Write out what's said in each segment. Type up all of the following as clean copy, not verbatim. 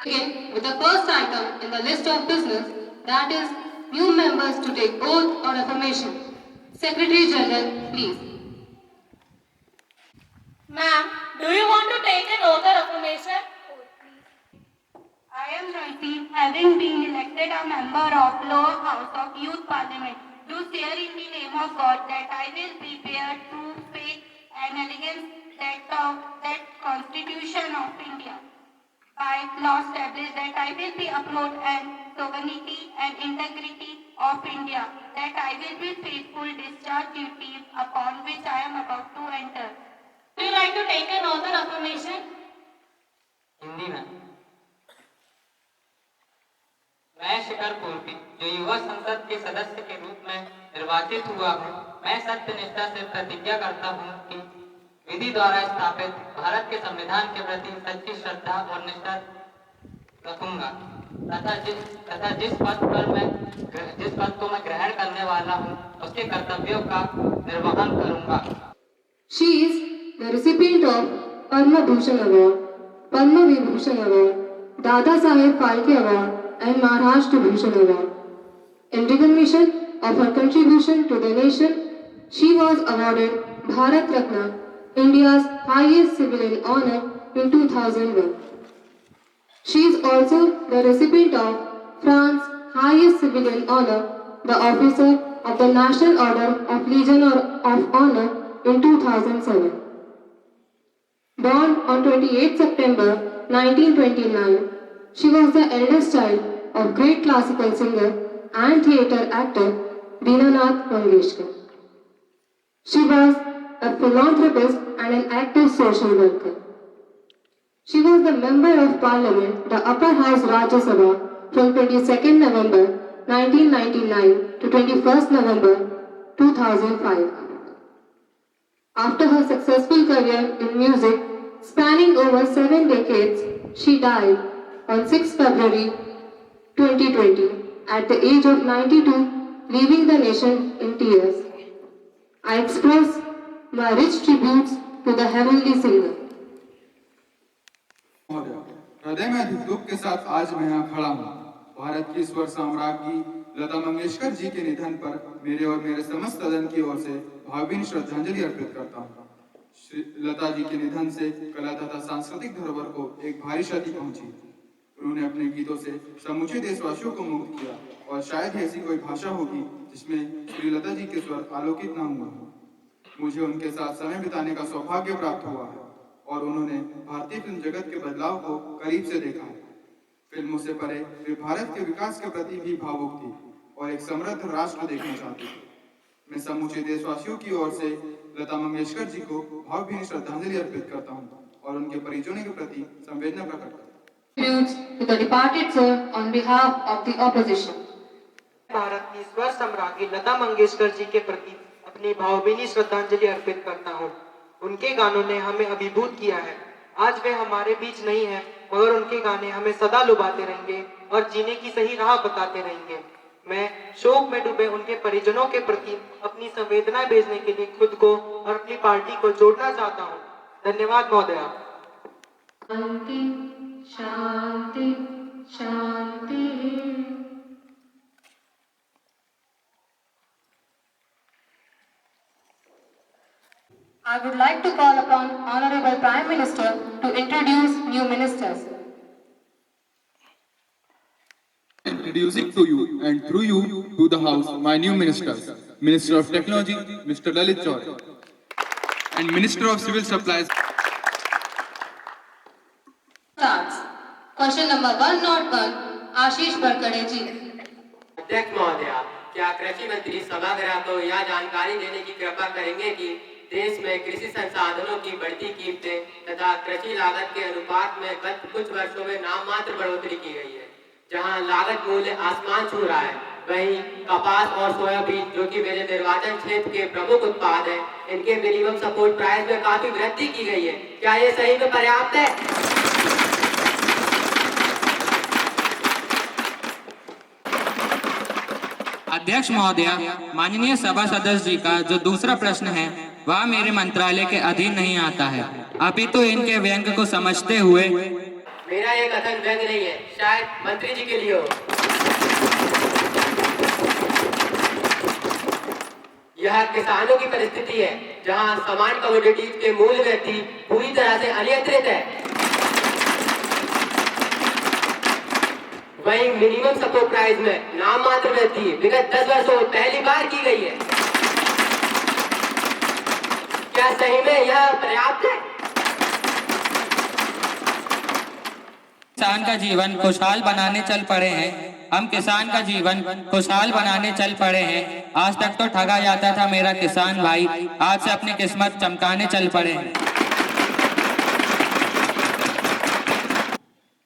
Begin with the first item in the list of business, that is new members to take oath or affirmation. Secretary General, please. Ma'am, do you want to take an oath or affirmation? I am Jyoti, having been elected a member of Lower House of Youth Parliament, do swear in the name of God that I will be bear true faith and allegiance that Constitution of India. By law established that I will be uphold and sovereignty and integrity of India, that I will be faithful discharge duties upon which I am about to enter. Would you like to take an oath or affirmation? Hindi में मैं शिखर पूर्वी जो युवा संसद के सदस्य के रूप में निर्वाचित हुआ हूँ, मैं सत्यनिष्ठा से प्रतिज्ञा करता हूँ कि विधि द्वारा स्थापित भारत के संविधान के प्रति सच्ची श्रद्धा और निष्ठा रखूंगा तथा जिस पद को मैं ग्रहण करने वाला हूँ उसके कर्तव्यों का निर्वहन करूंगा। She is the recipient of Padma Bhushan Award, Padma Vibhushan Award, Dada Saheb Phalke Award and Maharashtra Bhushan Award. In recognition of her contribution to the nation, she was awarded Bharat Ratna, India's highest civilian honor in 2001. She is also the recipient of France's highest civilian honor, the Officer of the National Order of Legion of Honor in 2007. Born on 28 September 1929, she was the eldest child of great classical singer and theatre actor Dinanath Mangeshkar. She was a philanthropist and an active social worker. She was the Member of Parliament, the Upper House Rajya Sabha from 22nd November 1999 to 21st November 2005. After her successful career in music, spanning over 7 decades, she died on 6 February 2020 at the age of 92, leaving the nation in tears. I express my rich tributes to the heavenly singer. हृदय में अधिक दुख के साथ आज मैं यहाँ खड़ा हूँ। भारत की स्वर साम्राज्ञी लता मंगेशकर जी के निधन पर मेरे और मेरे समस्त सदन की ओर से भावभीनी श्रद्धांजलि अर्पित करता हूँ। श्री लता जी के निधन से कला तथा सांस्कृतिक धरोहर को एक भारी क्षति पहुंची। उन्होंने अपने गीतों से समूचे देशवासियों को मुक्त किया और शायद ही ऐसी कोई भाषा होगी जिसमें श्री लता जी के स्वर आलोकित न हुआ हो। मुझे उनके साथ समय बिताने का सौभाग्य प्राप्त हुआ है और उन्होंने भारतीय फिल्म जगत के बदलाव को करीब से देखा है। फिल्मों से परे वे भारत के विकास के प्रति भी भावुक थी और एक समृद्ध राष्ट्र देखना चाहती थी। मैं समूचे देशवासियों की ओर से लता मंगेशकर जी को भावभीनी श्रद्धांजलि अर्पित करता हूँ और उनके परिजनों के प्रति संवेदना प्रकट करता हूँ। Tributes to the departed sir on behalf of the opposition. Bharat की स्वर सम्राज्ञी लता मंगेशकर जी के प्रति अपनी भावभीनी श्रद्धांजलि अर्पित करता हूँ। उनके गानों ने हमें अभिभूत किया है। आज वे हमारे बीच नहीं है, मगर उनके गाने हमें सदा लुभाते रहेंगे और जीने की सही राह बताते रहेंगे। मैं शोक में डूबे उनके परिजनों के प्रति अपनी संवेदनाएं भेजने के लिए खुद को और अपनी पार्टी को जोड़ना चाहता हूँ। धन्यवाद महोदया। शांति शांति शांति। I would like to call upon Honorable Prime Minister to introduce new ministers. Introducing to you and through you to the House my new ministers, Minister of Technology, Mr. Lalit Chaudhary, and Minister of Civil Supplies. Starts. Question number 101, Ashish Barkade ji. अध्यक्ष महोदया, क्या कृषि मंत्री सभागृह को यह जानकारी देने की कृपा करेंगे कि देश में कृषि संसाधनों की बढ़ती कीमतें तथा कृषि लागत के अनुपात में गत कुछ वर्षों में नाममात्र बढ़ोतरी की गई है। जहां लागत मूल्य आसमान छू रहा है, वहीं कपास और सोयाबीन जो कि मेरे निर्वाचन क्षेत्र के प्रमुख उत्पाद हैं, इनके मिनिमम सपोर्ट प्राइस में काफी वृद्धि की गई है। क्या ये सही में पर्याप्त है? अध्यक्ष महोदया, माननीय सभा सदस्य जी का जो दूसरा प्रश्न है वह मेरे मंत्रालय के अधीन नहीं आता है, अभी तो इनके व्यंग को समझते हुए मेरा ये कथन व्यंग नहीं है, शायद मंत्री जी के लिए हो। यह किसानों की परिस्थिति है, जहां सामान कमोडिटीज के मूल्य वृद्धि पूरी तरह से अनियंत्रित है। वहीं मिनिमम सपोर्ट प्राइस में नाम मात्र वृद्धि विगत 10 वर्षों में पहली बार की गई है। क्या सही में यह पर्याप्त है? किसान का जीवन खुशहाल बनाने चल पड़े हैं। हम किसान का जीवन खुशहाल बनाने चल पड़े हैं। आज तक तो ठगा जाता था मेरा किसान भाई, आज से अपनी किस्मत चमकाने चल पड़े हैं।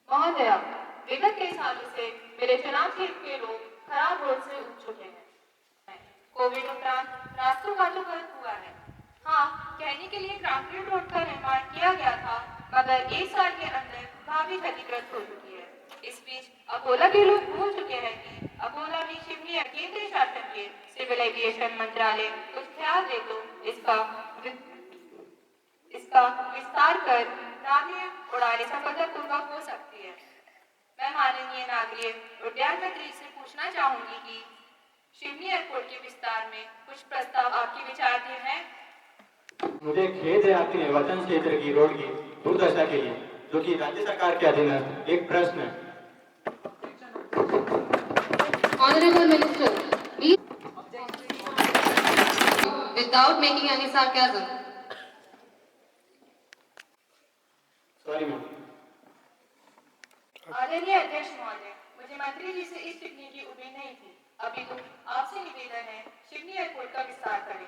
महोदया, विगत कई सालों से मेरे चुनाव क्षेत्र के लोग खराब रोड से उठ चुके हैं। कोविड उपरांत रास्तों का तो गलत हुआ है। हाँ, कहने के लिए ग्रामीण रोड का निर्माण किया गया था, मगर 1 साल के अंदर वहाँ भी क्षतिग्रस्त हो चुकी है। इस बीच अकोला के लोग भूल चुके हैं कि अकोला भी शिवनी केंद्रीय शासन के सिविल एविएशन मंत्रालय कुछ ख्याल दे तो इसका विस्तार कर नागरिक उड़ाने सफलतापूर्वक हो सकती है। मैं माननीय नागरिक उड्डयन मंत्री से पूछना चाहूंगी कि शिवनी एयरपोर्ट के विस्तार में कुछ प्रस्ताव आपके विचाराधीन हैं। मुझे खेद है आपके निर्वाचन क्षेत्र की रोड की दुर्दशा के लिए, जो कि राज्य सरकार के अधीन है। एक प्रश्न है। Honorable Minister, without making any sarcasm. Sorry ma'am. आदरणीय अध्यक्ष महोदय, मुझे मंत्री जी से इस टिप्पणी की उम्मीद नहीं थी। अभी तो आपसे निवेदन है, शिवनी एयरपोर्ट का विस्तार करें।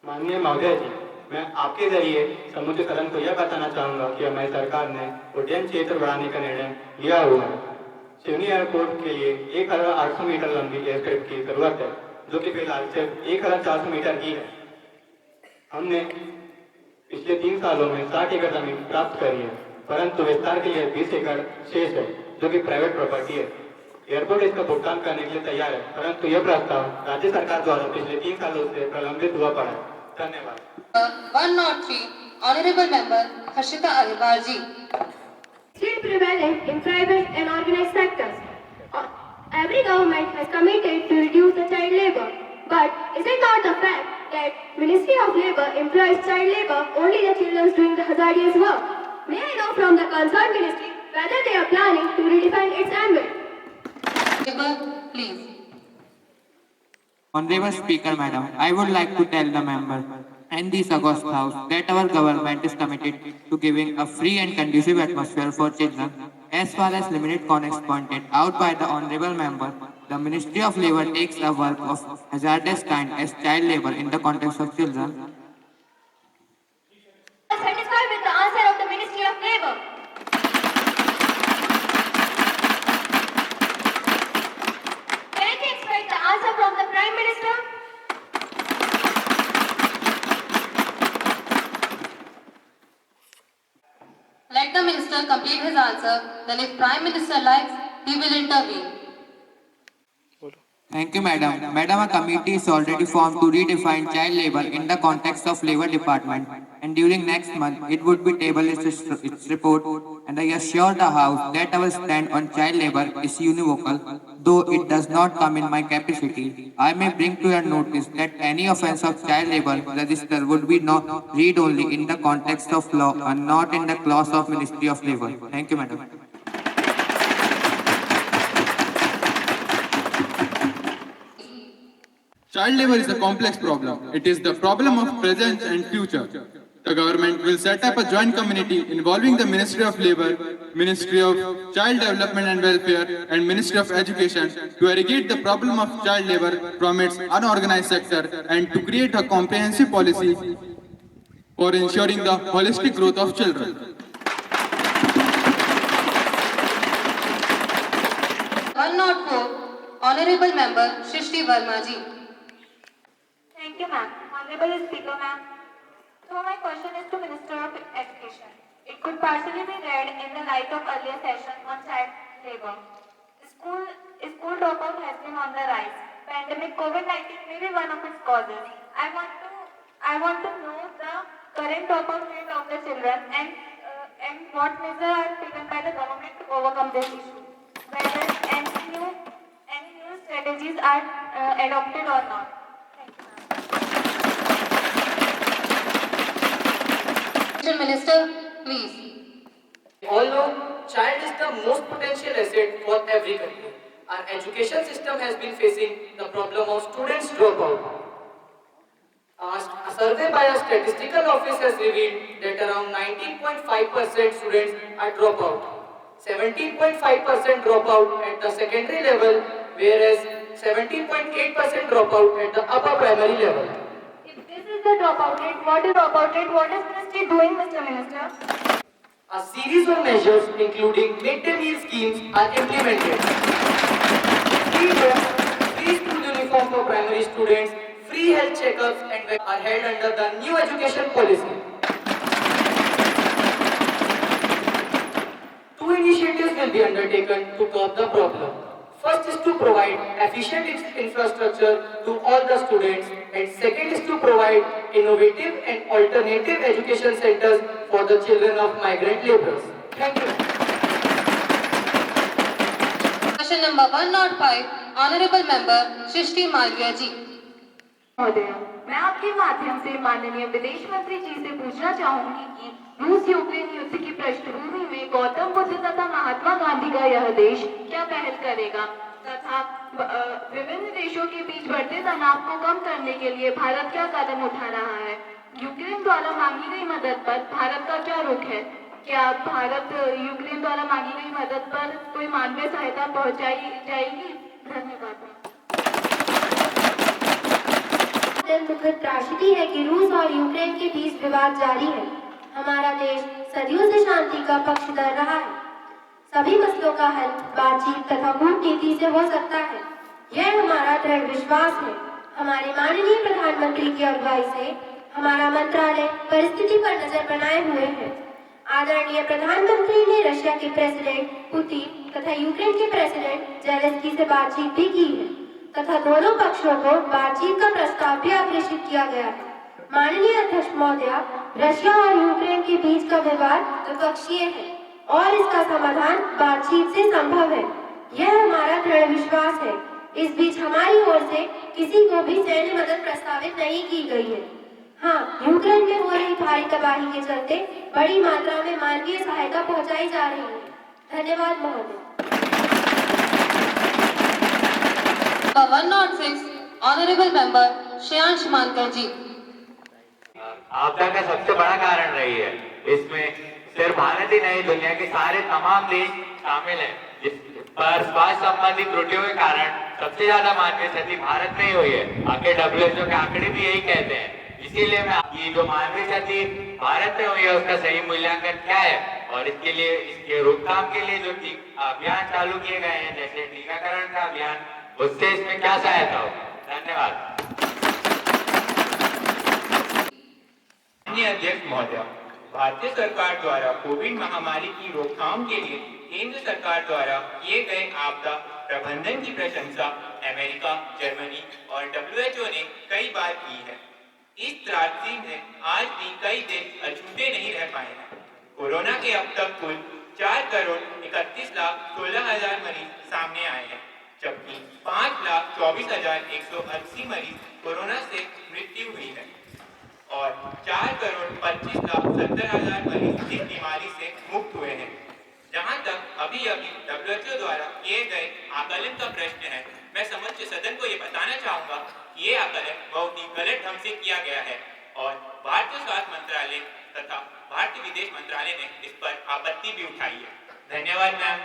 माननीय महोदय जी, मैं आपके जरिए समुद्र सदन को यह बताना चाहूंगा कि हमारी सरकार ने उड्डयन क्षेत्र बढ़ाने का निर्णय लिया हुआ है। शिवनी एयरपोर्ट के लिए 1800 मीटर लंबी एयरस्ट्रिप की जरूरत है, जो कि फिलहाल सिर्फ 1400 मीटर की है। हमने पिछले 3 सालों में 60 एकड़ जमीन प्राप्त करी है, परंतु विस्तार के लिए 20 एकड़ शेष है, जो कि प्राइवेट प्रॉपर्टी है। एयरपोर्ट इसका भुगतान करने के लिए तैयार है, परंतु यह प्रस्ताव राज्य सरकार द्वारा पिछले 3 सालों से प्रलंबित हुआ पड़ा है। धन्यवाद। 103, Honorable Member Harshita Agarwal ji. Still prevalent in private and organized sectors. Every government has committed to reduce the child labor, but is it not the fact that Ministry of Labour employs child labor only the children doing the hazardous work? May I know from the concerned ministry whether they are planning to redefine its ambit? Please. Honorable Speaker, Madam, I would like to tell the member and this august house that our government is committed to giving a free and conducive atmosphere for children. As far as limited connects pointed out by the honorable member, the Ministry of Labour takes a work of hazardous kind as child labour in the context of children. Satisfied with the answer of the Ministry of Labour? Can I expect the answer from the Prime Minister? Let the minister complete his answer, then if Prime Minister likes, he will intervene. Thank you, Madam. Madam, a committee is already formed to redefine child labour in the context of Labour Department, and during next month, it would be tabled its report, and I assure the House that our stand on child labour is univocal, though it does not come in my capacity. I may bring to your notice that any offence of child labour register would be not read only in the context of law and not in the clause of Ministry of Labour. Thank you, Madam. Child labor is a complex problem. It is the problem of present and future. The government will set up a joint committee involving the Ministry of Labour, Ministry of Child Development and Welfare, and Ministry of Education to eradicate the problem of child labor from its unorganized sector and to create a comprehensive policy for ensuring the holistic growth of children. One not four, Honorable Member Shrishti Verma ji. Thank you, ma'am. Honorable Speaker, ma'am. So my question is to Minister of Education. It could partially be read in the light of earlier session on child labor. School dropout has been on the rise. Pandemic COVID-19 may be one of its causes. I want to know the current dropout rate of the children and and what measures are taken by the government to overcome this issue? Whether any new strategies are adopted or not? Thank you, ma'am. Education Minister, please. Although child is the most potential asset for every country, our education system has been facing the problem of students dropout. A survey by a statistical office has revealed that around 19.5% students are dropout. 17.5% dropout at the secondary level, whereas 17.8% dropout at the upper primary level. If this is the dropout rate, what is Ministry doing, Mr. Minister? A series of measures, including mid-day meal schemes, are implemented. Free books, free school uniform for primary students, free health checkups, and are held under the new education policy. Two initiatives will be undertaken to curb the problem. First is to provide efficient infrastructure to all the students, and second is to provide innovative and alternative education centers for the children of migrant laborers. Thank you. Question number 105, Honorable Member Shrishti Malviya ji. महोदय, मैं आपके माध्यम से माननीय विदेश मंत्री जी से पूछना चाहूंगी कि रूस यूक्रेन युद्ध की पृष्ठभूमि में गौतम बुद्ध तथा महात्मा गांधी का यह देश क्या पहल करेगा तथा विभिन्न देशों के बीच बढ़ते तनाव को कम करने के लिए भारत क्या कदम उठा रहा है? यूक्रेन द्वारा मांगी गई मदद पर भारत का क्या रुख है? क्या भारत यूक्रेन द्वारा मांगी गई मदद पर कोई मानवीय सहायता पहुंचाई जाएगी? धन्यवाद। दुखद त्रासदी है कि रूस और यूक्रेन के बीच विवाद जारी है। हमारा देश सदियों से शांति का पक्षधर रहा है। सभी मसलों का हल बातचीत तथा कूटनीति से हो सकता है, यह हमारा दृढ़ विश्वास है। हमारे माननीय प्रधानमंत्री की अगुवाई से हमारा मंत्रालय परिस्थिति पर नजर बनाए हुए है। आदरणीय प्रधानमंत्री ने रशिया के प्रेसिडेंट पुतिन तथा यूक्रेन के प्रेसिडेंट जेलेंस्की से बातचीत भी की है तथा दोनों पक्षों को बातचीत का प्रस्ताव भी अग्रेषित किया गया है। माननीय अध्यक्ष महोदय, रशिया और यूक्रेन के बीच का विवाद द्विपक्षीय है और इसका समाधान बातचीत से संभव है, यह हमारा दृढ़ विश्वास है। इस बीच हमारी ओर से किसी को भी सैन्य मदद प्रस्तावित नहीं की गई है। हाँ, यूक्रेन में हो रही भारी तबाही के चलते बड़ी मात्रा में मानवीय सहायता पहुंचाई जा रही है। धन्यवाद महोदय। 106, Honorable Member श्रेयांश मानकर जी। आपदा का सबसे बड़ा कारण रही है। इसमें सिर्फ भारत ही नहीं, दुनिया के सारे तमाम देश शामिल हैं। जिस पर स्वास्थ्य संबंधी त्रुटियों के कारण सबसे ज्यादा मानवीय क्षति भारत में ही हुई है। आगे WHO के आंकड़े भी यही कहते हैं। इसीलिए मैं ये जो मानवीय क्षति भारत में हुई है उसका सही मूल्यांकन क्या है और इसके रोकथाम के लिए जो अभियान चालू किए गए हैं, जैसे टीकाकरण का अभियान, उससे इसमें क्या सहायता हो। धन्यवाद। माननीय अध्यक्ष महोदय, भारतीय सरकार द्वारा कोविड महामारी की रोकथाम के लिए केंद्र सरकार द्वारा किए गए आपदा प्रबंधन की प्रशंसा अमेरिका, जर्मनी और WHO ने कई बार की है। इस त्रासदी में आज भी कई देश अछूते नहीं रह पाए हैं। कोरोना के अब तक कुल 4,31,16,000 मरीज सामने आए हैं, जबकि 5,24,180 मरीज कोरोना से मृत्यु हुई है और 4,25,70,000 मरीज इस बीमारी से मुक्त हुए हैं। जहां तक अभी WHO द्वारा किए गए आकलन का प्रश्न है, मैं समस्त सदन को ये बताना चाहूंगा कि ये आकलन बहुत ही गलत ढंग से किया गया है और भारतीय स्वास्थ्य मंत्रालय तथा भारतीय विदेश मंत्रालय ने इस पर आपत्ति भी उठाई है। धन्यवाद मैम।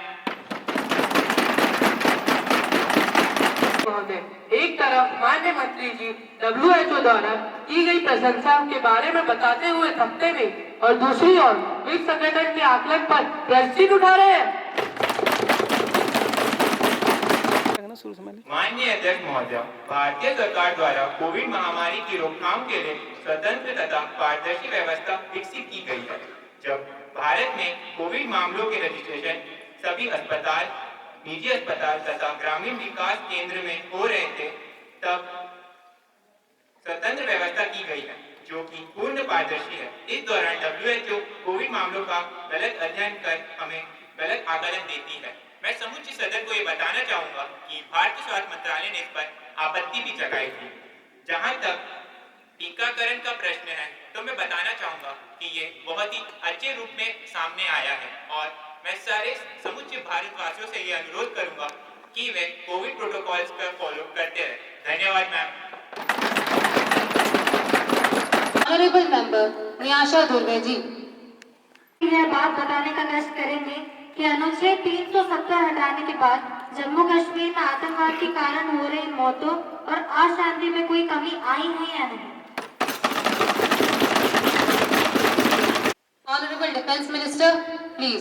एक तरफ माननीय मंत्री जी WHO द्वारा की गई प्रशंसा के बारे में बताते हुए थकते नहीं और दूसरी ओर विश्व संगठन के आकलन पर प्रश्न उठा रहे हैं। माननीय अध्यक्ष महोदय, भारतीय सरकार द्वारा कोविड महामारी की रोकथाम के लिए स्वतंत्र तथा पारदर्शी व्यवस्था विकसित की गई है। जब भारत में कोविड मामलों के रजिस्ट्रेशन सभी अस्पताल, निजी अस्पताल तथा ग्रामीण विकास केंद्र में हो रहे थे, तब स्वतंत्र व्यवस्था की गई है जो कि पूर्ण पारदर्शी है। इस दौरान WHO कोविड मामलों का गलत अध्ययन कर हमें गलत आकलन देती है। मैं समूचे सदन को ये बताना चाहूंगा कि भारतीय स्वास्थ्य मंत्रालय ने इस पर आपत्ति भी जताई थी। जहां तक टीकाकरण का प्रश्न है तो मैं बताना चाहूंगा कि ये बहुत ही अच्छे रूप में सामने आया है और मैं सारे समूचे भारतवासियों से ये अनुरोध करूंगा कि वे कोविड प्रोटोकॉल्स का फॉलो करते रहे। धन्यवाद मैम। ऑनरेबल मेंबर नियाशा धुर्वे जी। यह बात बताने का कष्ट करेंगे कि अनुच्छेद 370 हटाने के बाद जम्मू कश्मीर में आतंकवाद के कारण हो रही मौतों और अशांति में कोई कमी आई है या नहीं। Honourable defence minister please.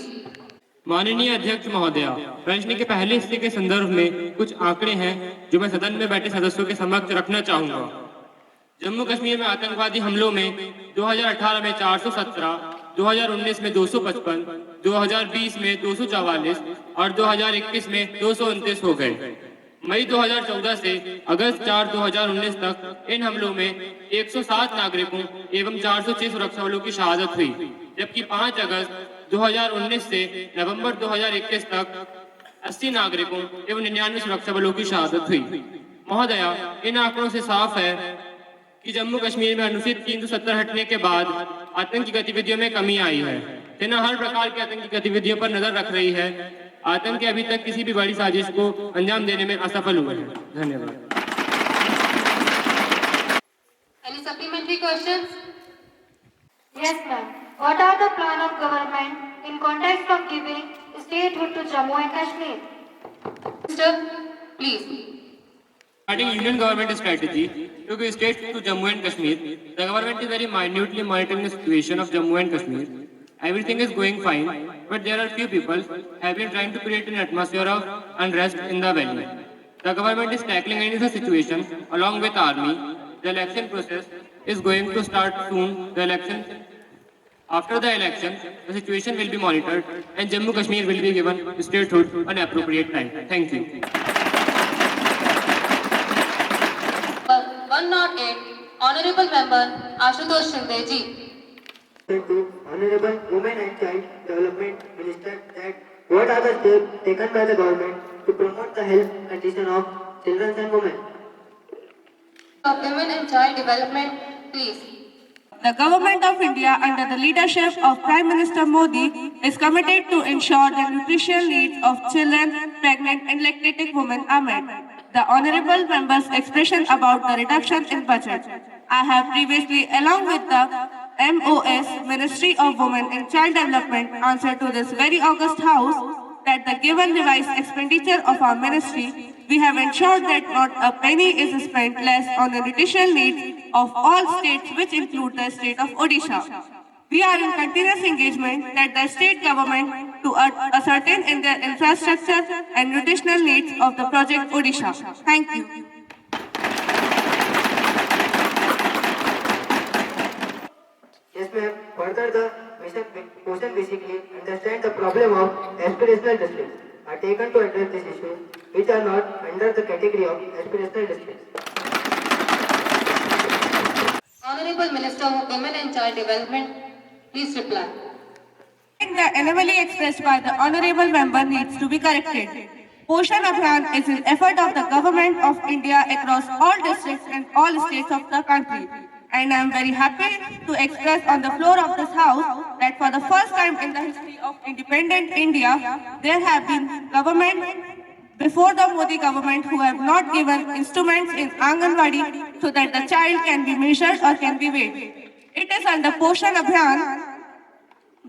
माननीय अध्यक्ष महोदया, प्रश्न के पहले हिस्से के संदर्भ में कुछ आंकड़े हैं जो मैं सदन में बैठे सदस्यों के समक्ष रखना चाहूंगा। जम्मू कश्मीर में आतंकवादी हमलों में 2018 में 417, 2019 में 255, 2020 में 244 और 2021 में 229 हो गए। मई 2014 से अगस्त 4, 2019 तक इन हमलों में 107 नागरिकों एवं 406 सुरक्षा बलों की शहादत हुई, जबकि 5 अगस्त 2019 से नवंबर 2021 तक 80 नागरिकों एवं 99 सुरक्षा बलों की शहादत हुई। महोदया, इन आंकड़ों से साफ है कि जम्मू कश्मीर में अनुच्छेद 370 हटने के बाद आतंकी गतिविधियों में कमी आई है। सेना हर प्रकार की आतंकी गतिविधियों पर नजर रख रही है। आतंकी अभी तक किसी भी बड़ी साजिश को अंजाम देने में असफल हुए हैं। धन्यवाद। Any supplementary questions? Yes, ma'am. What are the plan of government in context of giving statehood to Jammu and Kashmir? Minister, please. Regarding Union government strategy to give state to Jammu and Kashmir, the government is very minutely monitoring the situation of Jammu and Kashmir. Everything is going fine, but there are few people have been trying to create an atmosphere of unrest in the valley. The government is tackling any such situation along with army. The election process is going to start soon. After the election, the situation will be monitored and Jammu Kashmir will be given statehood at appropriate time. Thank you. 108, Honorable Member Ashutosh Shinde ji. To Honorable Women and Child Development Minister that what are the steps taken by the government to promote the health condition of children and women? Of Women and Child Development, please. The Government of India under the leadership of Prime Minister Modi is committed to ensure the nutritional needs of children, pregnant and lactating women are met. The Honorable Member's expression about the reduction in budget. I have previously, along with the MOS, Ministry of Women and Child Development, answered to this very august House that the given revised expenditure of our ministry, we have ensured that not a penny is spent less on the nutritional needs of all states, which include the state of Odisha. We are in continuous engagement that the state government to ascertain in their infrastructure and nutritional needs of the project Odisha. Thank you. Yes, ma'am. Further, the motion basically understand the problem of aspirational districts are taken to address this issue, which are not under the category of aspirational districts. Honorable Minister of Women and Child Development, please reply. The anomaly expressed by the Honorable Member needs to be corrected. Poshan Abhiyan is an effort of the Government of India across all districts and all states of the country. And I am very happy to express on the floor of this House that for the first time in the history of independent India, there have been government before the Modi government who have not given instruments in Anganwadi so that the child can be measured or can be weighed. It is under Poshan Abhiyan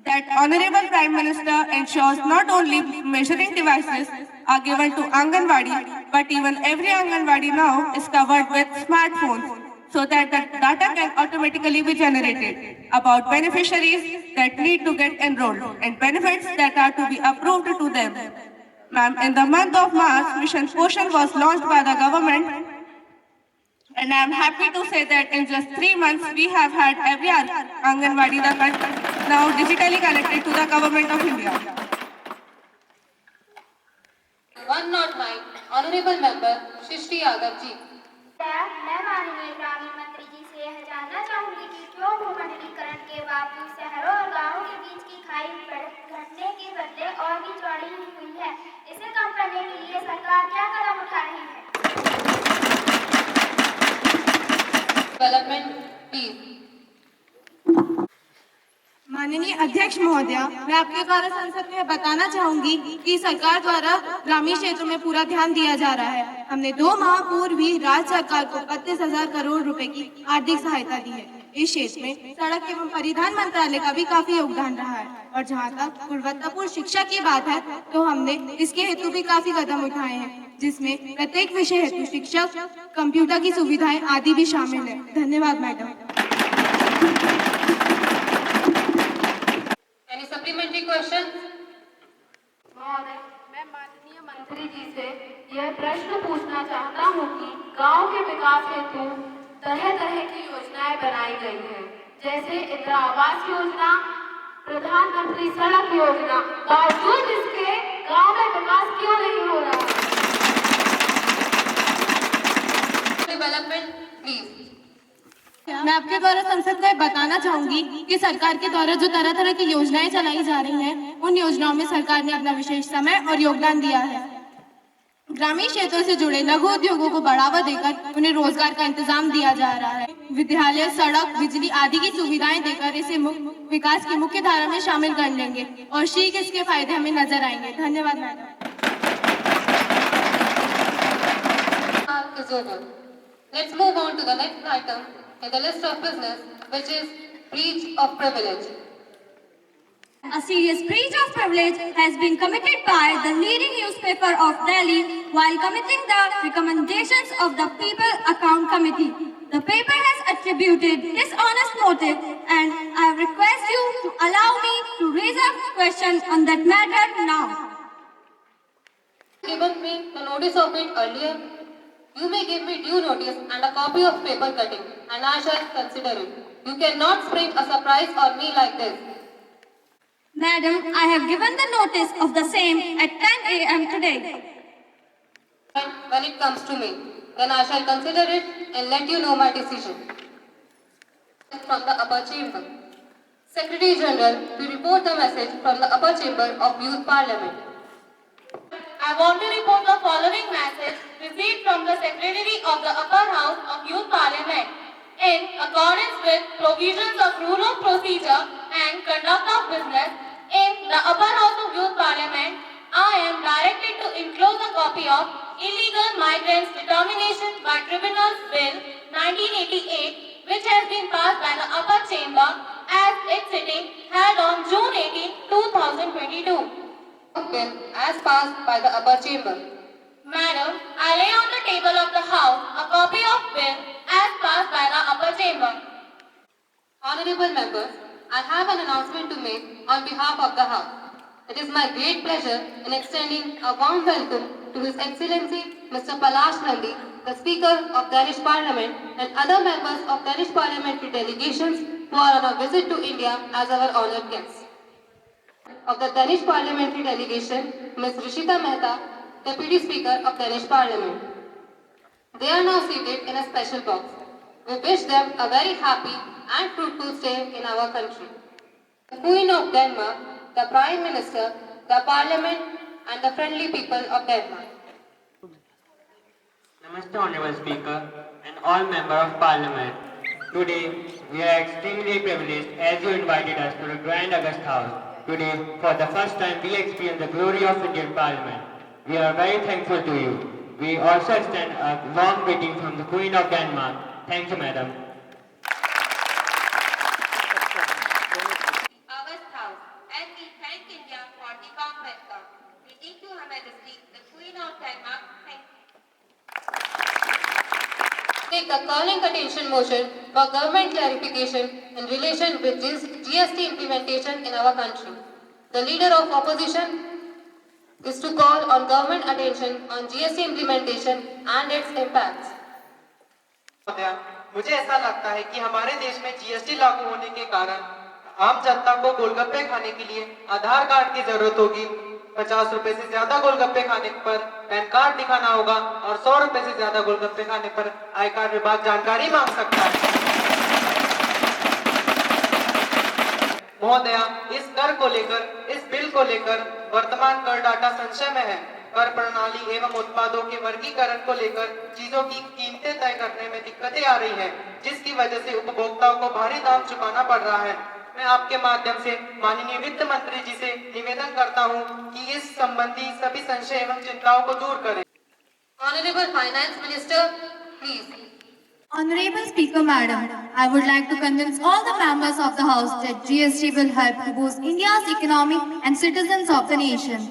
that Honorable Prime Minister ensures not only measuring devices are given to Anganwadi, but even every Anganwadi now is covered with smartphones so that the data can automatically be generated about beneficiaries that need to get enrolled and benefits that are to be approved to them. Ma'am, in the month of March, Mission Poshan was launched by the government, and I am happy to say that in just 3 months, we have had every Anganwadi now digitally connected to the Government of India. 109, Honorable Member Shishri Yadav ji. मैं माननीय ग्रामीण मंत्री जी से यह जानना चाहूंगी कि क्यों भूमंडलीकरण के बावजूद शहरों और गांवों के बीच की खाई घटने के बदले और भी चौड़ी ही हुई है। इसे कम करने के लिए सरकार क्या कदम उठा रही है? Development please. माननीय अध्यक्ष महोदया, मैं आपके द्वारा संसद में बताना चाहूंगी कि सरकार द्वारा ग्रामीण क्षेत्रों में पूरा ध्यान दिया जा रहा है। हमने 2 माह पूर्व भी राज्य सरकार को 32,000 करोड़ रुपए की आर्थिक सहायता दी है। इस क्षेत्र में सड़क एवं परिवहन मंत्रालय का भी काफी योगदान रहा है। और जहाँ तक गुणवत्तापूर्ण शिक्षा की बात है तो हमने इसके हेतु भी काफी कदम उठाए हैं, जिसमें प्रत्येक विषय हेतु शिक्षक, कंप्यूटर की सुविधाएं आदि भी शामिल है। धन्यवाद मैडम। Any supplementary questions? महोदय, मैं माननीय मंत्री जी से यह प्रश्न पूछना चाहता हूँ कि गांव के विकास हेतु तरह तरह की योजनाएं बनाई गई हैं, जैसे इंदिरा आवास योजना, प्रधानमंत्री सड़क योजना, बावजूद इसके गांव में विकास क्यों नहीं हो रहा? Development please. मैं आपके द्वारा संसद में बताना चाहूंगी कि सरकार के द्वारा जो तरह तरह की योजनाएं चलाई जा रही हैं, उन योजनाओं में सरकार ने अपना विशेष समय और योगदान दिया है। ग्रामीण क्षेत्रों से जुड़े लघु उद्योगों को बढ़ावा देकर उन्हें रोजगार का इंतजाम दिया जा रहा है। विद्यालय, सड़क, बिजली आदि की सुविधाएं देकर इसे विकास की मुख्य धारा में शामिल कर लेंगे और शीघ्र इसके फायदे हमें नजर आएंगे। धन्यवाद madam. Let's move on to the next item in the list of business, which is breach of privilege. A serious breach of privilege has been committed by the leading newspaper of Delhi while committing the recommendations of the People Account Committee. The paper has attributed dishonest motive, and I request you to allow me to raise a question on that matter now. Given me the notice of it earlier, you may give me due notice and a copy of paper cutting, and I shall consider it. You cannot spring a surprise on me like this. Madam, I have given the notice of the same at 10 a.m. today. When it comes to me, then I shall consider it and let you know my decision. From the upper chamber. Secretary General to report the message from the upper chamber of Youth Parliament. I want to report the following message received from the Secretary of the Upper House of Youth Parliament. In accordance with provisions of Rule of Procedure and Conduct of Business in the Upper House of Youth Parliament, I am directed to enclose a copy of Illegal Migrants Determination by Tribunals Bill 1988, which has been passed by the Upper Chamber as its sitting held on June 18, 2022. Bill as passed by the upper chamber. Madam, I lay on the table of the House a copy of bill as passed by the upper chamber. Honorable members, I have an announcement to make on behalf of the House. It is my great pleasure in extending a warm welcome to His Excellency Mr. Palash Nandi, the Speaker of Danish Parliament, and other members of Danish parliamentary delegations who are on a visit to India as our honored guests. Of the Danish parliamentary delegation, Ms. Rishita Mehta, Deputy Speaker of Danish Parliament. They are now seated in a special box. We wish them a very happy and fruitful stay in our country. The Queen of Denmark, the Prime Minister, the Parliament, and the friendly people of Denmark. Namaste, Honorable Speaker, and all members of Parliament. Today, we are extremely privileged as you invited us to the Grand August House. Today, for the first time, we experience the glory of Indian Parliament. We are very thankful to you. We also extend a warm greeting from the Queen of Denmark. Thank you, Madam. August House, and we thank India for the warm welcome. Greeting to Her Majesty, the Queen of Denmark. Thank you. Take the calling attention motion for government clarification in relation with GST implementation in our country. The leader of opposition is to call on government attention on GST implementation and its impacts. मुझे ऐसा लगता है कि हमारे देश में GST लागू होने के कारण आम जनता को गोलगप्पे खाने के लिए आधार कार्ड की जरूरत होगी, 50 रुपए से ज्यादा गोलगप्पे खाने पर पैन कार्ड दिखाना होगा और 100 रुपए से ज्यादा गोलगप्पे खाने पर आई कार्ड विभाग जानकारी मांग सकता है। महोदया, इस कर को लेकर, इस बिल को लेकर वर्तमान कर डाटा संशय में है। कर प्रणाली एवं उत्पादों के वर्गीकरण को लेकर चीजों की कीमतें तय करने में दिक्कतें आ रही हैं, जिसकी वजह से उपभोक्ताओं को भारी दाम चुकाना पड़ रहा है। मैं आपके माध्यम से माननीय वित्त मंत्री जी से निवेदन करता हूं कि इस संबंधी सभी संशय एवं चिंताओं को दूर करें। Honorable Finance Minister, please. Honorable Speaker Madam, I would like to convince all the members of the House that GST will help to boost India's economy and citizens of the nation.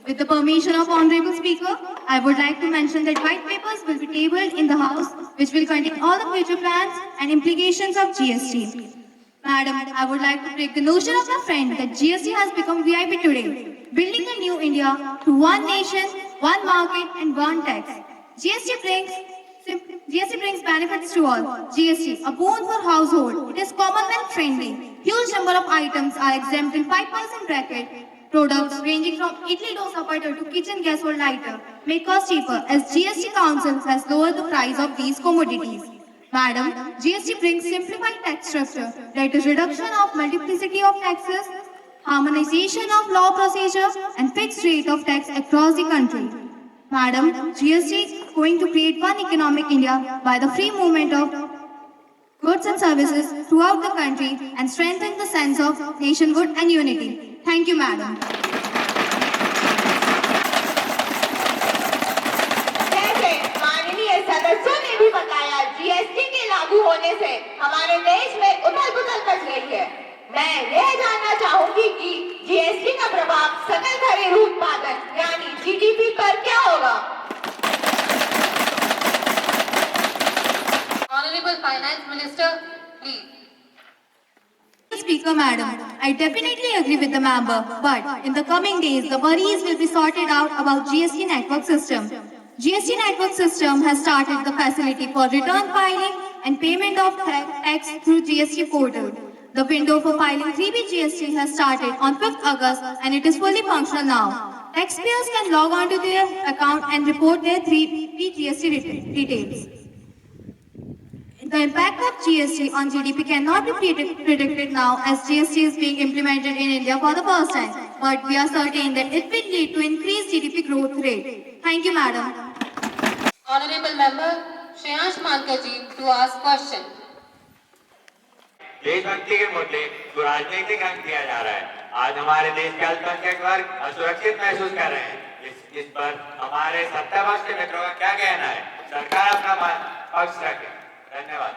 With the permission of Honorable Speaker, I would like to mention that white papers will be tabled in the House which will contain all the future plans and implications of GST. Madam, I would like to break the notion of my friend that GST has become VIP today, building a new India through one nation, one market and one tax. GST brings benefits to all. GST, a boon for household. It is Commonwealth friendly. Huge number of items are exempt in 5% bracket. Products ranging from idli dosa butter to kitchen gas or lighter may cost cheaper as GST Council has lowered the price of these commodities. Madam, GST brings simplified tax structure, that is reduction of multiplicity of taxes, harmonization of law procedure and fixed rate of tax across the country. Madam, GST is going to create one economic India by the free movement of goods and services throughout the country and strengthen the sense of nationhood and unity. Thank you, Madam. जैसे माननीय सदस्यों ने भी बताया, GST के लागू होने से हमारे देश में उथल-पुथल मच गई है। मैं यह जानना चाहूंगी कि जीएसटी का प्रभाव सकल घरेलू उत्पादन यानी जीडीपी पर क्या होगा? Honorable Finance Minister, please. Speaker Madam, I definitely agree with the member, but in the coming days, the worries will be sorted out about GST network system. GST network system has started the facility for return filing and payment of tax through GST portal. The window for filing 3B GST has started on 5th August and it is fully functional now. Taxpayers can log on to their account and report their 3B GST details. The impact of GST on GDP cannot be predicted now as GST is being implemented in India for the first time, but we are certain that it will lead to increased GDP growth rate. Thank you, Madam. Honorable Member Shreyansh Mankar ji to ask question. देशभक्ति के मुद्दे को राजनीतिक रंग दिया जा रहा है। आज हमारे देश के अल्पसंख्यक वर्ग असुरक्षित महसूस कर रहे हैं। इस पर हमारे सत्ता पक्ष के मित्रों का क्या कहना है? सरकार अपना पक्ष रखे। धन्यवाद।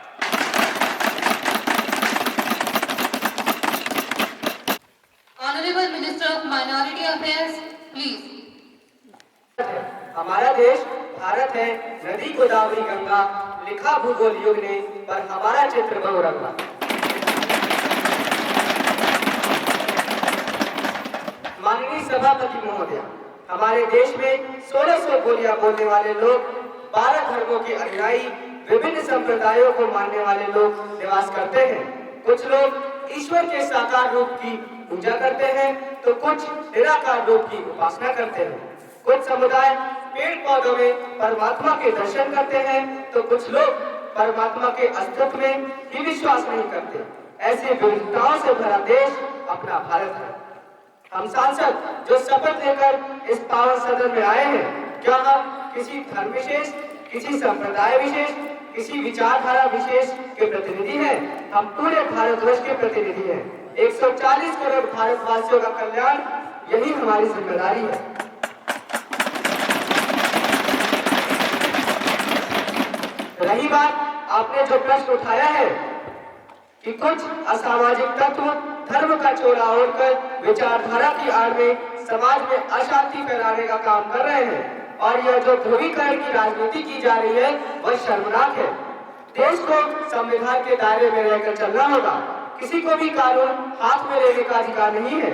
Honorable Minister of Minority Affairs, please. हमारा देश भारत है, नदी गोदावरी गंगा लिखा भूगोल युग ने, पर हमारा चित्र बहुरंगा। माननीय सभापति महोदय, हमारे देश में 1600 बोलियां बोलने वाले लोग, 12 धर्मों के अनुयायी, विभिन्न संप्रदायों को मानने वाले लोग निवास करते हैं। कुछ लोग ईश्वर के साकार रूप की पूजा करते हैं तो कुछ निराकार रूप की उपासना करते हैं। कुछ समुदाय पेड़ पौधों में परमात्मा के दर्शन करते हैं तो कुछ लोग परमात्मा के अस्तित्व में ही विश्वास नहीं करते। ऐसी विविधताओं से भरा देश अपना भारत है। हम सांसद जो शपथ लेकर इस पावन सदन में आए हैं, क्या हम किसी धर्म विशेष, किसी संप्रदाय विशेष, किसी विचारधारा विशेष के प्रतिनिधि हैं? हम पूरे भारतवर्ष के प्रतिनिधि हैं। 140 करोड़ भारतवासियों का कल्याण, यही हमारी जिम्मेदारी है। रही बात आपने जो प्रश्न उठाया है कि कुछ असामाजिक तत्व धर्म का चोला ओढ़कर विचारधारा की आड़ में समाज में अशांति फैलाने का काम कर रहे हैं, और यह जो ध्रुवीकरण की राजनीति की जा रही है वह शर्मनाक है। देश को संविधान के दायरे में रहकर चलना होगा। किसी को भी कानून हाथ में लेने का अधिकार नहीं है।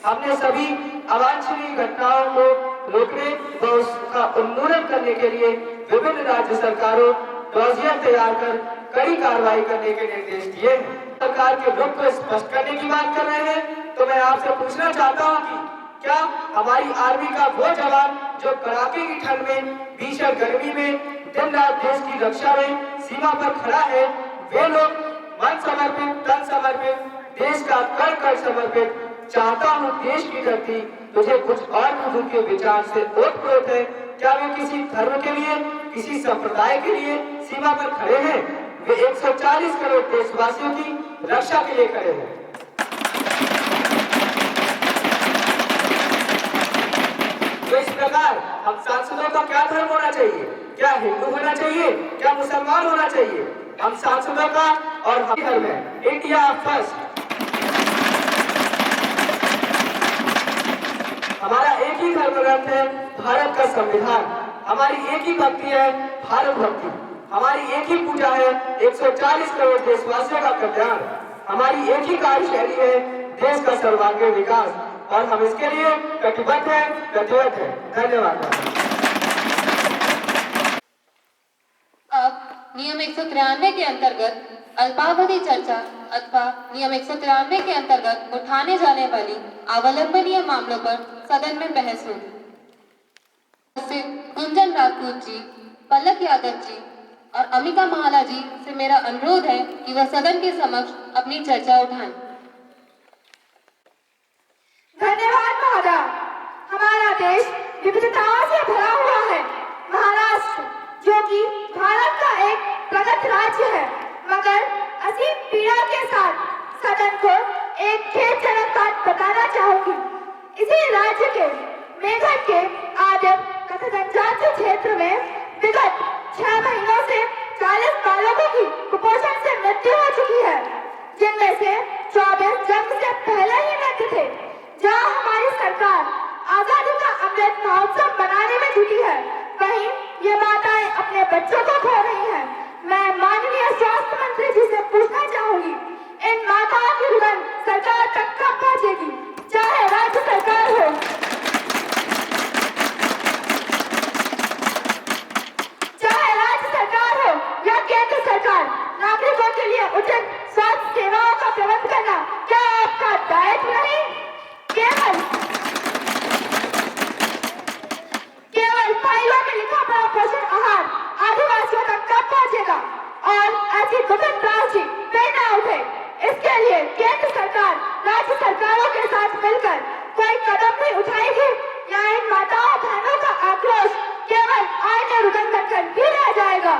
हमने सभी अवांछनीय घटनाओं को रोकने व उसका उन्मूलन करने के लिए विभिन्न राज्य सरकारों डॉजियर तैयार कर कड़ी कार्रवाई करने के निर्देश दिए हैं। सरकार के रुख को स्पष्ट करने की बात कर रहे हैं तो मैं आपसे पूछना चाहता हूं कि क्या हमारी आर्मी का वो जवान जो कड़ाके की ठंड में, भीषण गर्मी में दिन रात देश की रक्षा में सीमा पर खड़ा है, वे लोग मन समर्पित, तन समर्पित, देश का कण कण समर्पित। चाहता हूँ देश की धरती तुझे कुछ और बुद्धू के विचार से ओतप्रोत है। क्या वे किसी धर्म के लिए, किसी संप्रदाय के लिए सीमा पर खड़े हैं? वे 140 करोड़ देशवासियों की रक्षा के लिए खड़े हैं। तो इस प्रकार हम सांसदों का क्या धर्म होना चाहिए? क्या हिंदू होना चाहिए? क्या मुसलमान होना चाहिए? हम सांसदों का और हम धर्म है इंडिया फर्स्ट। हमारा एक ही धर्म ग्रंथ है भारत का संविधान। हमारी एक ही भक्ति है भारत भक्ति। हमारी एक ही पूजा है 140 करोड़ देशवासियों का कल्याण। हमारी एक ही कार्यशैली है देश का सर्वांगीण विकास, और हम इसके लिए कटिबद्ध हैं, प्रतिबद्ध हैं। धन्यवाद। अब नियम 193 के अंतर्गत अल्पावधि चर्चा अथवा नियम 193 के अंतर्गत उठाने जाने वाली अवलंबनीय मामलों पर सदन में बहस होगी। गुंजन राजपूत जी, पलक यादव जी और अमिका महाला जी से मेरा अनुरोध है कि वह सदन के समक्ष अपनी चर्चा उठाएं। धन्यवाद महोदय। हमारा देश विविधताओं से भरा हुआ है। महाराष्ट्र जो कि भारत का एक प्रगत राज्य है, मगर असीम पीड़ा के साथ सदन को एक खेदजनक बात बताना चाहूंगी। इसी राज्य के मेरठ के आदिम तथा जनजातीय क्षेत्र में विगत 6 महीनों से 40 बालकों की कुपोषण से मृत्यु हो चुकी है, जिनमें से 24 जन्म से पहले ही मृत थे। जहाँ हमारी सरकार आजादी का अमृत महोत्सव मनाने में जुटी है, वहीं ये माताएं अपने बच्चों को खो रही हैं। मैं माननीय स्वास्थ्य मंत्री जी से पूछना चाहूंगी, इन माताओं की रुदन सरकार तक कब पहुंचेगी? चाहे राज्य सरकार हो, चाहे राज्य सरकार हो या केंद्र सरकार, नागरिकों के लिए उचित स्वास्थ्य सेवाओं का प्रबंध करना क्या आपका दायित्व नहीं? केवल फाइलों में लिखा पड़ा पोषण आहार आदिवासियों तक कब पहुंचेगा? और ऐसी दुखद त्रासदी फिर न उठे, इसके लिए केंद्र सरकार राज्य सरकारों के साथ मिलकर कोई कदम भी उठाएगी या इन माताओं बहनों का आक्रोश केवल आईने रुदन बनकर भी रह जाएगा?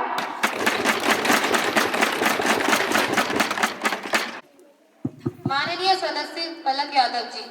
माननीय सदस्य पलक यादव जी।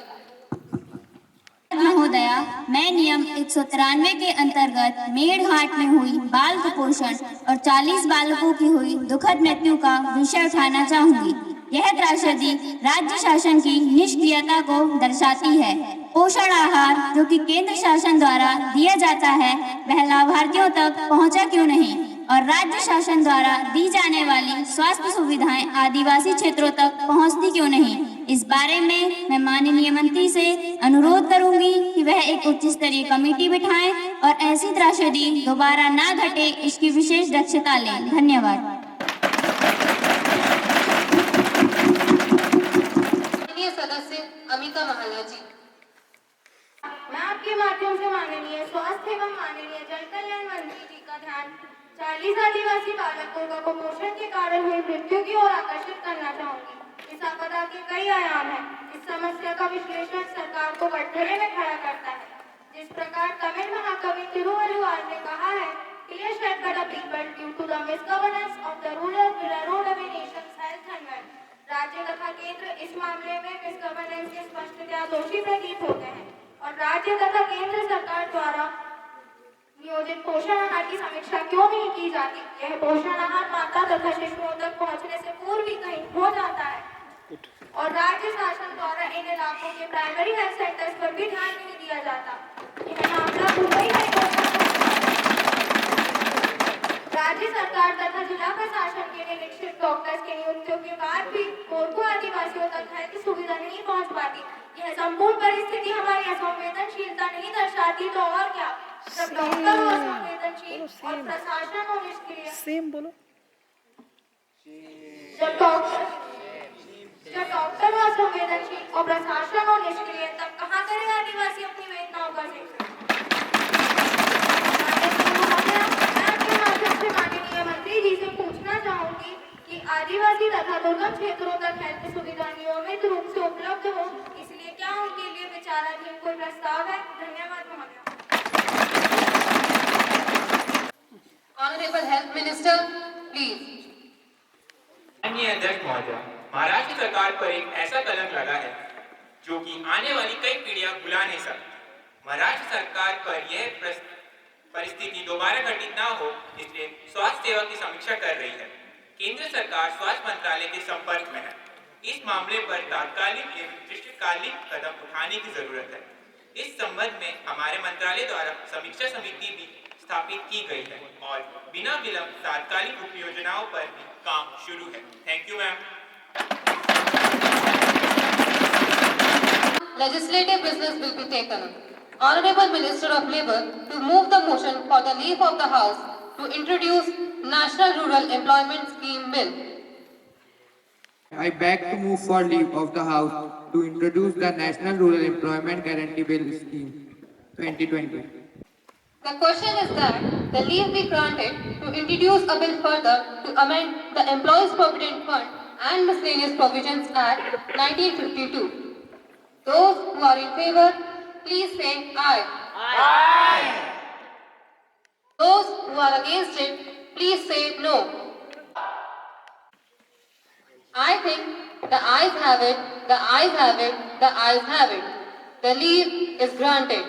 महोदया, मैं नियम 193 के अंतर्गत मेड़घाट में हुई बाल कुपोषण और 40 बालकों की हुई दुखद मृत्यु का विषय उठाना चाहूंगी। यह त्रासदी राज्य शासन की निष्क्रियता को दर्शाती है। पोषण आहार जो कि केंद्र शासन द्वारा दिया जाता है, वह लाभार्थियों तक पहुंचा क्यों नहीं? और राज्य शासन द्वारा दी जाने वाली स्वास्थ्य सुविधाएं आदिवासी क्षेत्रों तक पहुंचती क्यों नहीं? इस बारे में मैं माननीय मंत्री से अनुरोध करूंगी कि वह एक उच्च स्तरीय कमेटी बिठाएं और ऐसी त्रासदी दोबारा ना घटे, इसकी विशेष दक्षता लें। धन्यवाद। माननीय सदस्य अमिका महाला जी। मैं आपके माध्यम से माननीय स्वास्थ्य एवं माननीय जन कल्याण मंत्री जी का ध्यान 40 आदिवासी बालकों का कुपोषण के कारण हुई मृत्यु की ओर आकर्षित करना चाहूंगी। इस आपदा के कई आयाम हैं। इस समस्या का विश्लेषण सरकार को कटघरे में खड़ा करता है। जिस प्रकार तमिल महाकवि तिरुवल्लुवर ने कहा है, clear shed by the people due to the misgovernance of the rulers will erode away nation's health and wealth। राज्य तथा केंद्र इस मामले में मिसगवर्नेंस के स्पष्टतया दोषी प्रतीत होते हैं और राज्य तथा केंद्र सरकार द्वारा नियोजित पोषण आहार की समीक्षा क्यों नहीं की जाती? यह पोषण आहार माता तथा शिशुओं तक पहुंचने से पूर्व ही कहीं हो जाता है और राज्य शासन द्वारा इन इलाकों के प्राइमरी हेल्थ सेंटर्स पर भी ध्यान नहीं दिया जाता। यह मामला मुंबई हाईकोर्ट राज्य सरकार तथा जिला प्रशासन के निरीक्षित डॉक्टर्स की नियुक्तियों के बाद भी कोरकू आदिवासियों तक हेल्थ सुविधा नहीं पहुंच पाती। यह संपूर्ण परिस्थिति हमारी असंवेदनशीलता नहीं दर्शाती तो और क्या? जब डॉक्टर हो असंवेदनशील और प्रशासन हो निष्क्रिय, जब डॉक्टर जब डॉक्टर हो संवेदनशील और प्रशासन हो निष्क्रिय, तब कहाँ करेगा आदिवासी अपनी वेदनाओं का जिक्र? मैं आपके माध्यम से माननीय मंत्री जी से पूछना चाहूंगी कि आदिवासी तथा दुर्गम क्षेत्रों तक हेल्थ सुविधा नियमित रूप से उपलब्ध हो, इसलिए क्या उनके लिए विचाराधीन कोई प्रस्ताव है? धन्यवाद महोदय। Honorable Health Minister, please. माननीय अध्यक्ष महोदय, महाराष्ट्र सरकार पर एक ऐसा कलंक लगा है जो कि आने वाली कई पीढ़ियां भुला नहीं सकती। महाराष्ट्र सरकार पर यह परिस्थिति दोबारा घटित न हो, इसलिए स्वास्थ्य सेवा की समीक्षा कर रही है। केंद्र सरकार स्वास्थ्य मंत्रालय के संपर्क में है। इस मामले पर तात्कालिक एवं दीर्घकालिक कदम उठाने की जरूरत है। इस संबंध में हमारे मंत्रालय द्वारा समीक्षा समिति भी स्थापित की गई है और बिना विलंब तात्कालिक उप योजनाओं पर भी काम शुरू है। Thank you ma'am. Legislative business will be taken up. Honorable Minister of Labour to move the motion for the leave of the House to introduce National Rural Employment Scheme Bill. I beg to move for leave of the House to introduce the National Rural Employment Guarantee Bill Scheme 2020. The question is that the leave be granted to introduce a bill further to amend the Employees Provident Fund and Miscellaneous Provisions Act 1952. Those who are in favor, please say aye. Aye. Those who are against it, please say no. I think the ayes have it, the ayes have it, the ayes have it. The leave is granted.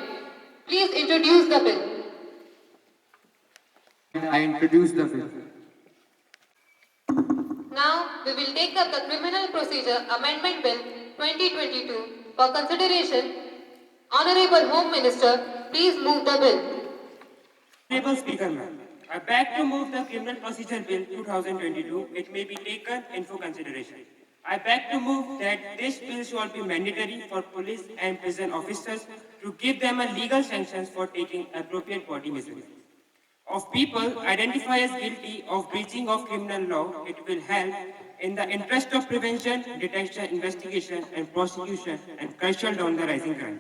Please introduce the bill. I introduce the bill. Now we will take up the Criminal Procedure Amendment Bill 2022 for consideration. Honorable Home Minister, please move the bill. Honorable Speaker, ma'am, I beg to move the Criminal Procedure Bill 2022. It may be taken in for consideration. I beg to move that this bill shall be mandatory for police and prison officers to give them a legal sanctions for taking appropriate body measurements of people identified as guilty of breaching of criminal law. It will help in the interest of prevention, detection, investigation, and prosecution, and crush down the rising crime.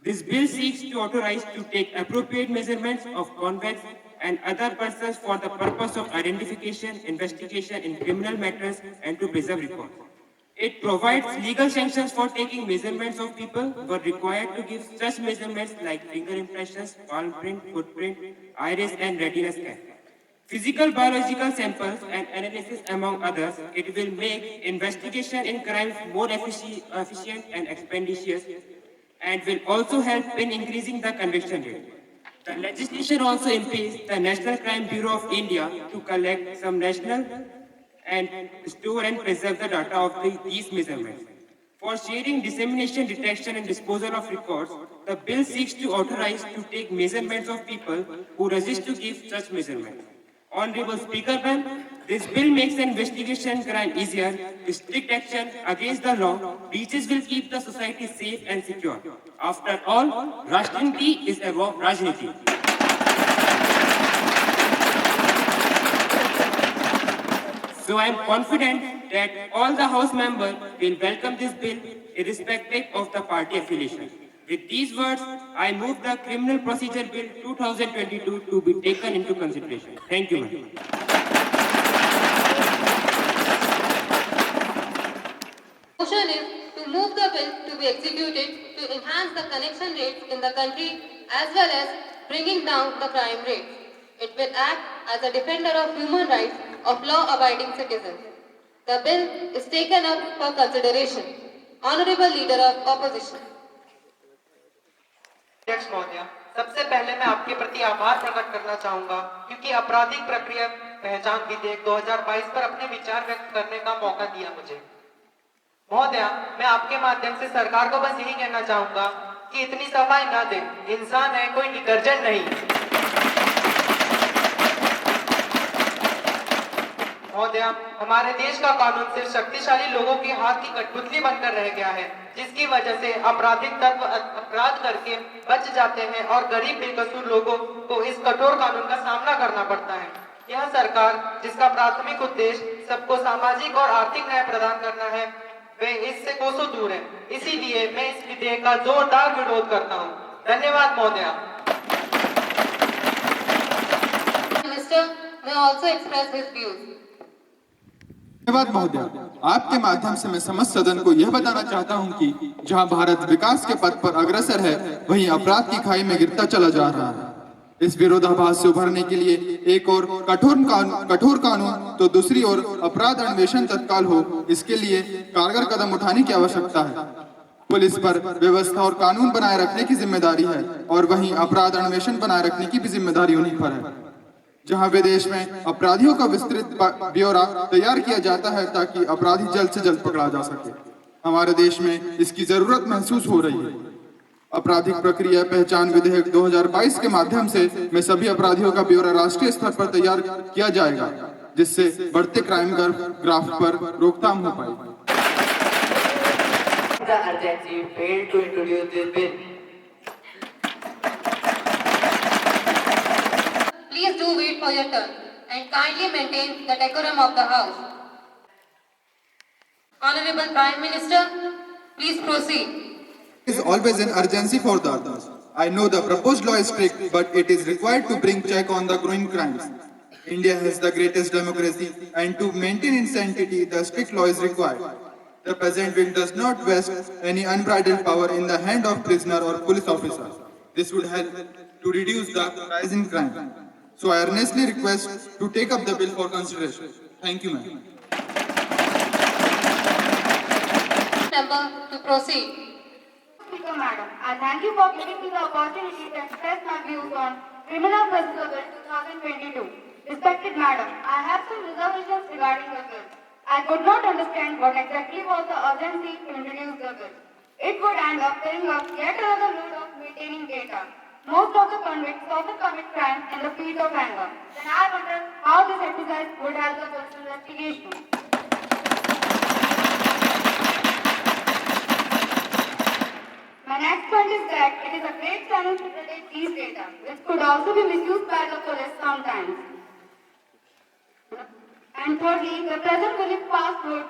This bill seeks to authorize to take appropriate measurements of convicts and other persons for the purpose of identification, investigation in criminal matters, and to preserve records. It provides legal sanctions for taking measurements of people who are required to give such measurements like finger impressions, palm print, footprint, iris, and retina scan. Physical, biological samples and analysis among others. It will make investigation in crimes more efficient and expeditious, and will also help in increasing the conviction rate. The legislation also impedes the National Crime Bureau of India to collect some national and store and preserve the data of these measurements. For sharing, dissemination, detection, and disposal of records, the bill seeks to authorize to take measurements of people who resist to give such measurements. Honorable Speaker, ma'am, this bill makes the investigation crime easier. Strict action against the law, breaches will keep the society safe and secure. After all, Rashtruniti is above Rajniti. So I am confident that all the House members will welcome this bill irrespective of the party affiliation. With these words, I move the Criminal Procedure Bill 2022 to be taken into consideration. Thank you, ma'am. Motion is to move the bill to be executed to enhance the connection rates in the country as well as bringing down the crime rate. It will act as a defender of human rights of law-abiding citizens. The bill is taken up for consideration. Honorable Leader of Opposition. अध्यक्ष महोदय, सबसे पहले मैं आपके प्रति आभार प्रकट करना चाहूंगा क्योंकि आपराधिक प्रक्रिया पहचान विधेयक 2022 पर अपने विचार व्यक्त करने का मौका दिया मुझे। महोदय, मैं आपके माध्यम से सरकार को बस यही कहना चाहूंगा कि इतनी सफाई ना दे, इंसान है, कोई डिटर्जेंट नहीं। महोदय, हमारे देश का कानून सिर्फ शक्तिशाली लोगों के हाथ की कठपुतली बनकर रह गया है, जिसकी वजह से आपराधिक तत्व अपराध करके बच जाते हैं और गरीब बेकसूर लोगों को इस कठोर कानून का सामना करना पड़ता है। यह सरकार, जिसका प्राथमिक उद्देश्य सबको सामाजिक और आर्थिक न्याय प्रदान करना है, वे इससे कोसों दूर हैं। इसीलिए मैं इस विधेयक का जोरदार विरोध करता हूँ। धन्यवाद महोदया। Minister may also express his views. धन्यवाद महोदय। आपके माध्यम से मैं समस्त सदन को यह बताना चाहता हूं कि जहां भारत विकास के पथ पर अग्रसर है, वहीं अपराध की खाई में गिरता चला जा रहा है। इस विरोधाभास से उभरने के लिए एक और कठोर कानून तो दूसरी ओर अपराध अन्वेषण तत्काल हो, इसके लिए कारगर कदम उठाने की आवश्यकता है। पुलिस पर व्यवस्था और कानून बनाए रखने की जिम्मेदारी है और वहीं अपराध अन्वेषण बनाए रखने की भी जिम्मेदारी उन्हीं पर है। जहां विदेश में अपराधियों का विस्तृत ब्यौरा तैयार किया जाता है ताकि अपराधी जल्द से जल्द पकड़ा जा सके, हमारे देश में इसकी जरूरत महसूस हो रही है। आपराधिक प्रक्रिया पहचान विधेयक 2022 के माध्यम से मैं सभी अपराधियों का ब्यौरा राष्ट्रीय स्तर पर तैयार किया जाएगा, जिससे बढ़ते क्राइम ग्राफ पर रोकथाम हो पाएगी। The urgency failed to introduce this bill. Please do wait for your turn and kindly maintain the decorum of the House. Honorable Prime Minister, please proceed. There is always an urgency for the others. I know the proposed law is strict, but it is required to bring check on the growing crimes. India has the greatest democracy, and to maintain its sanctity, the strict law is required. The present bill does not vest any unbridled power in the hand of prisoner or police officer. This would help to reduce the rise in crime. So I earnestly request to take up the bill for consideration. Thank you, ma'am. Member to proceed. Speaker Madam, I thank you for giving me the opportunity to express my views on Criminal Procedure Bill 2022. Respected Madam, I have some reservations regarding the bill. I could not understand what exactly was the urgency to introduce the bill. It would end up filling up yet another load of maintaining data. Most of the convicts often commit crime in the feet of anger. Then I wonder how this exercise would help the police investigation. My next point is that it is a great challenge to protect these data, which could also be misused by the police sometimes. And thirdly, the present bill if passed would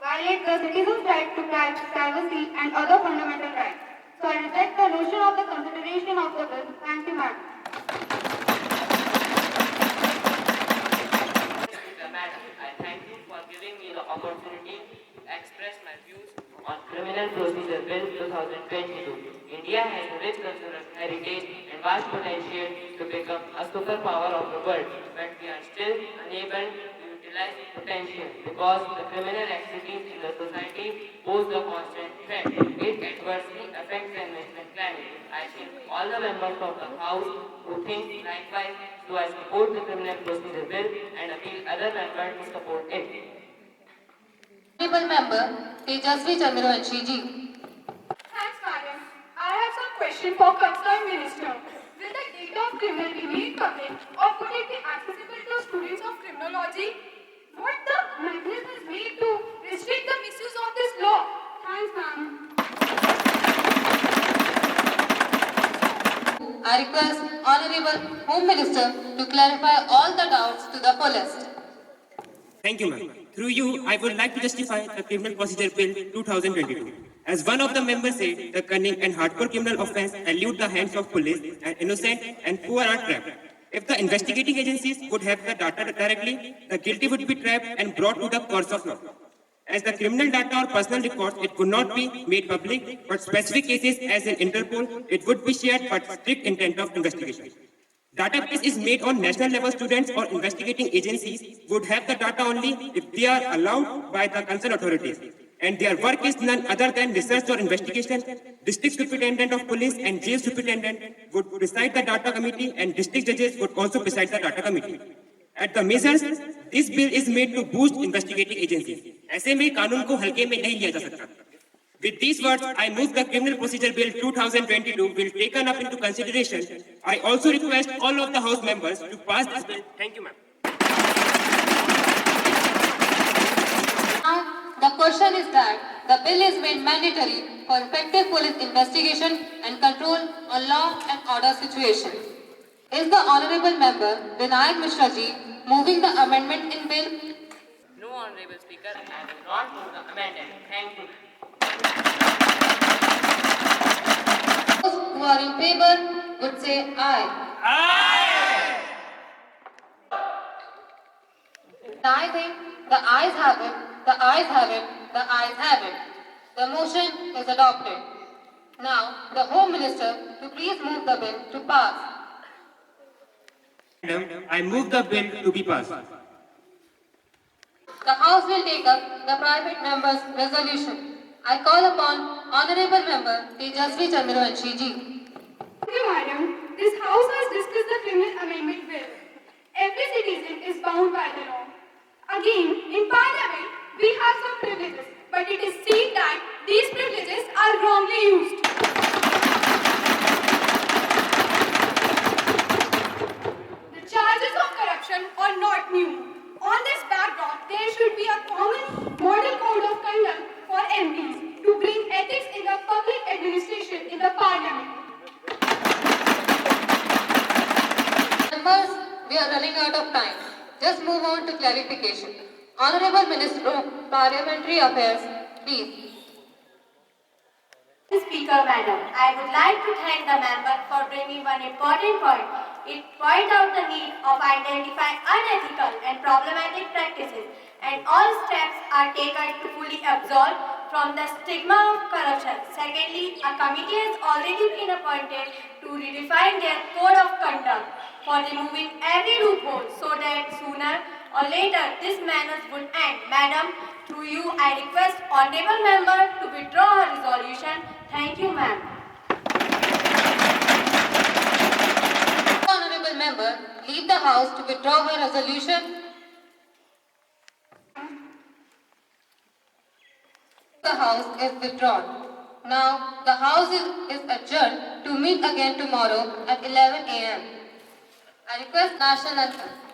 violate the citizens' right to privacy and other fundamental rights. So I reject the notion of the consideration of the bill. Thank you, Madam. Madam, I thank you for giving me the opportunity to express my views on Criminal Procedure Bill 2022. India has a rich cultural heritage and vast potential to become a superpower of the world, but we are still unable to utilize its potential because the criminal activities in the society pose a constant threat. It adversely affects the investment climate. I think all the members of the House who think likewise, so I support the Criminal Procedure Bill and appeal other members to support it. Honorable Member Tejasvi Chandravanshi ji. Thanks, Madam. I have some question for concerned Minister. Will the data of criminal be made public or would it be accessible to students of criminology? What the mechanism is made to restrict the misuse of this law? Thanks, ma'am. I request Honorable Home Minister to clarify all the doubts to the fullest. Thank you, ma'am. Through you, I would like to justify the Criminal Procedure Bill 2022. As one of the members said, the cunning and hardcore criminal offense elude the hands of police, and innocent and poor are trapped. If the investigating agencies would have the data directly, the guilty would be trapped and brought to the courts of law. As the criminal data or personal records, it could not be made public, but specific cases as in Interpol, it would be shared but strict intent of investigation. Database is made on national level. Students or investigating agencies would have the data only if they are allowed by the concerned authorities. And their work is none other than research or investigation. District Superintendent of Police and Jail Superintendent would preside the data committee, and district judges would also preside the data committee. At the measures, this bill is made to boost investigating agencies. ऐसे में कानून को हल्के में नहीं लिया जा सकता. With these words, I move the Criminal Procedure Bill 2022 will taken up into consideration. I also request all of the House members to pass this bill. Thank you, ma'am. Now, the question is that the bill is made mandatory for effective police investigation and control on law and order situations. Is the Honorable Member Vinayak Mishra ji moving the amendment in bill? No, Honorable Speaker. I will not move the amendment. Thank you. Those who are in favor would say aye. Aye. I think the ayes have it, the ayes have it, the ayes have it. The motion is adopted. Now, the Home Minister to please move the bill to pass. Madam, I move the bill to be passed. The House will take up the private member's resolution. I call upon Honorable Member Tejasvi Chandravanshi ji. Thank you, Madam. This House has discussed the Criminal Amendment Bill. Every citizen is bound by the law. Again, in Parliament, we have some privileges, but it is seen that these privileges are wrongly used. The charges of corruption are not new. On this backdrop, there should be a common model code of conduct for MPs to bring ethics in the public administration in the Parliament. Members, we are running out of time. Just move on to clarification. Honorable Minister of Parliamentary Affairs, please. Speaker, Madam, I would like to thank the member for bringing one important point. It points out the need of identifying unethical and problematic practices, and all steps are taken to fully absolve from the stigma of corruption. Secondly, a committee has already been appointed to redefine their code of conduct for removing every loophole so that sooner or later this menace would end. Madam, through you I request Honorable Member to withdraw her resolution. Thank you, ma'am. Honorable Member, leave the House to withdraw her resolution. The House is withdrawn. Now, the House is adjourned to meet again tomorrow at 11 a.m. I request National Anthem.